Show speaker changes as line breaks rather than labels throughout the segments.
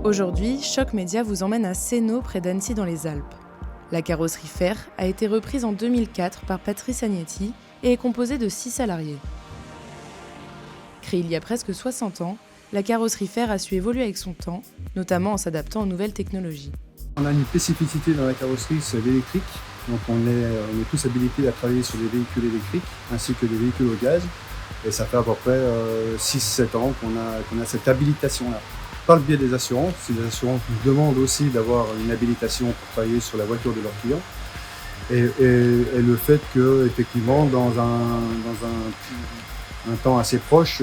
Aujourd'hui, Choc Média vous emmène à Sénaux, près d'Annecy dans les Alpes. La carrosserie Fer a été reprise en 2004 par Patrice Agnetti et est composée de 6 salariés. Créée il y a presque 60 ans, la carrosserie Fer a su évoluer avec son temps, notamment en s'adaptant aux nouvelles technologies.
On a une spécificité dans la carrosserie, c'est l'électrique. Donc on est tous habilités à travailler sur des véhicules électriques ainsi que des véhicules au gaz. Et ça fait à peu près 6-7 ans qu'on a cette habilitation-là. Par le biais des assurances, les assurances nous demandent aussi d'avoir une habilitation pour travailler sur la voiture de leurs clients. Et le fait qu'effectivement, dans un temps assez proche,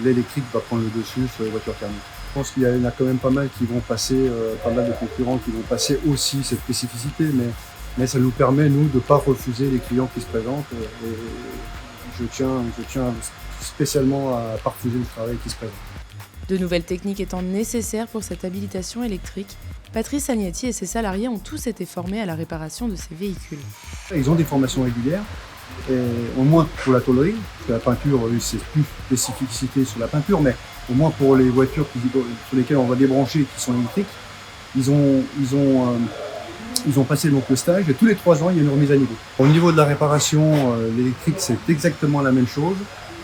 l'électrique va prendre le dessus sur les voitures thermiques. Je pense qu'il y en a quand même pas mal qui vont passer, pas mal de concurrents qui vont passer aussi cette spécificité, mais ça nous permet, nous, de ne pas refuser les clients qui se présentent. Et je tiens spécialement à ne pas refuser le travail qui se présente.
De nouvelles techniques étant nécessaires pour cette habilitation électrique, Patrice Agnetti et ses salariés ont tous été formés à la réparation de ces véhicules.
Ils ont des formations régulières, et au moins pour la tôlerie, parce que la peinture, c'est plus spécificité sur la peinture, mais au moins pour les voitures sur lesquelles on va débrancher qui sont électriques, ils ont passé donc le stage et tous les 3 ans, il y a une remise à niveau. Au niveau de la réparation, l'électrique, c'est exactement la même chose,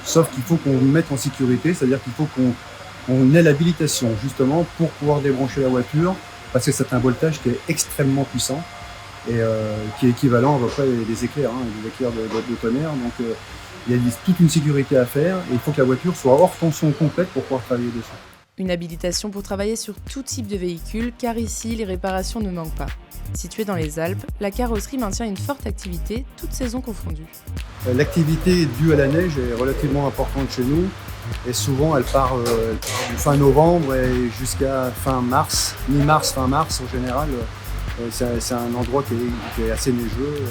sauf qu'il faut qu'on mette en sécurité, c'est-à-dire qu'il faut qu'on ait l'habilitation justement pour pouvoir débrancher la voiture, parce que c'est un voltage qui est extrêmement puissant et qui est équivalent à peu près des éclairs, des éclairs de tonnerre. Donc il y a toute une sécurité à faire et il faut que la voiture soit hors tension complète pour pouvoir travailler dessus.
Une habilitation pour travailler sur tout type de véhicule, car ici, les réparations ne manquent pas. Située dans les Alpes, la carrosserie maintient une forte activité, toutes saisons confondues.
L'activité due à la neige est relativement importante chez nous et souvent elle part fin novembre et jusqu'à fin mars, mi-mars, fin mars en général. C'est un endroit qui est assez neigeux.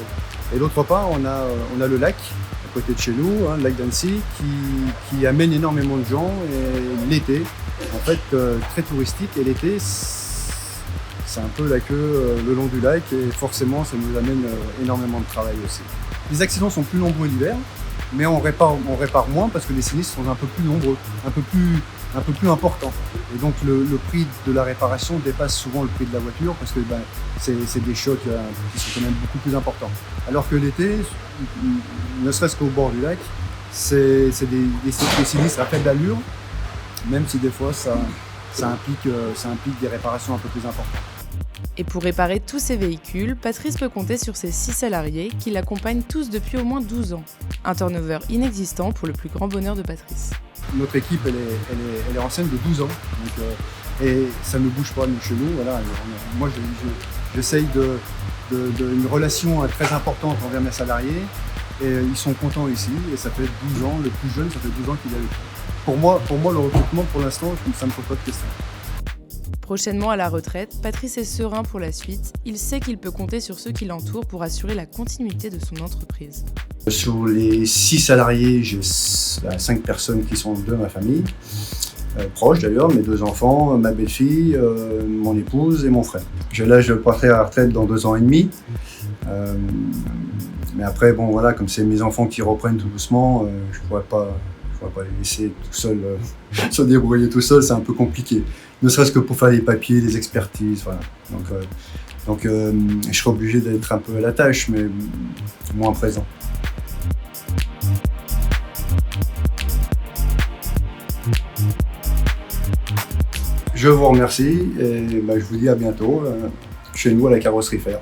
Et d'autre part, on a le lac à côté de chez nous, le lac d'Annecy, qui amène énormément de gens et l'été, en fait très touristique, et l'été c'est un peu la queue le long du lac et forcément ça nous amène énormément de travail aussi. Les accidents sont plus nombreux l'hiver, mais on répare moins parce que les sinistres sont un peu plus nombreux, un peu plus importants. Et donc le prix de la réparation dépasse souvent le prix de la voiture parce que c'est des chocs qui sont quand même beaucoup plus importants. Alors que l'été, ne serait-ce qu'au bord du lac, c'est des sinistres à faible allure, même si des fois ça implique des réparations un peu plus importantes.
Et pour réparer tous ces véhicules, Patrice peut compter sur ses 6 salariés qui l'accompagnent tous depuis au moins 12 ans. Un turnover inexistant pour le plus grand bonheur de Patrice.
Notre équipe, elle est ancienne de 12 ans. Donc, et ça ne bouge pas chez nous. Voilà. Moi, j'essaye une relation très importante envers mes salariés. Et ils sont contents ici. Et ça fait 12 ans. Le plus jeune, ça fait 12 ans qu'il est avec nous. Pour moi, le recrutement, pour l'instant, ça ne me pose pas de questions.
Prochainement à la retraite, Patrice est serein pour la suite. Il sait qu'il peut compter sur ceux qui l'entourent pour assurer la continuité de son entreprise.
Sur les 6 salariés, j'ai 5 personnes qui sont de ma famille, proches d'ailleurs, mes 2 enfants, ma belle-fille, mon épouse et mon frère. J'ai l'âge de partir à la retraite dans 2 ans et demi. Mais après, bon voilà, comme c'est mes enfants qui reprennent tout doucement, je ne pourrais pas les laisser tout seuls se débrouiller tout seul, c'est un peu compliqué. Ne serait-ce que pour faire les papiers, les expertises, voilà. Donc je serai obligé d'être un peu à la tâche, mais moins présent. Je vous remercie et je vous dis à bientôt chez nous à la carrosserie Fer.